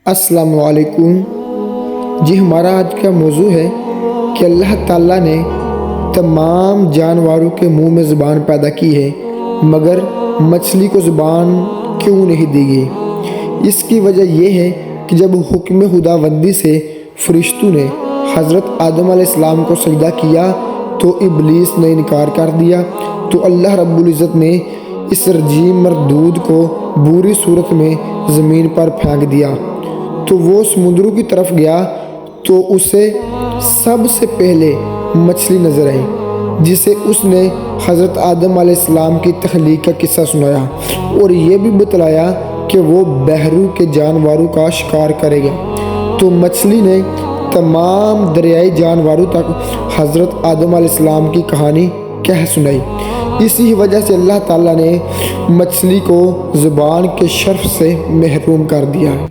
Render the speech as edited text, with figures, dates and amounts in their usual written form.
السلام علیکم جی، ہمارا آج کا موضوع ہے کہ اللہ تعالیٰ نے تمام جانوروں کے منہ میں زبان پیدا کی ہے مگر مچھلی کو زبان کیوں نہیں دی گئی؟ اس کی وجہ یہ ہے کہ جب حکم خداوندی سے فرشتوں نے حضرت آدم علیہ السلام کو سجدہ کیا تو ابلیس نے انکار کر دیا، تو اللہ رب العزت نے اس رجیم مردود کو بری صورت میں زمین پر پھینک دیا۔ تو وہ سمندروں کی طرف گیا تو اسے سب سے پہلے مچھلی نظر آئی، جسے اس نے حضرت آدم علیہ السلام کی تخلیق کا قصہ سنایا اور یہ بھی بتلایا کہ وہ بحروں کے جانوروں کا شکار کرے گا۔ تو مچھلی نے تمام دریائی جانوروں تک حضرت آدم علیہ السلام کی کہانی کہہ سنائی۔ اسی وجہ سے اللہ تعالیٰ نے مچھلی کو زبان کے شرف سے محروم کر دیا ہے۔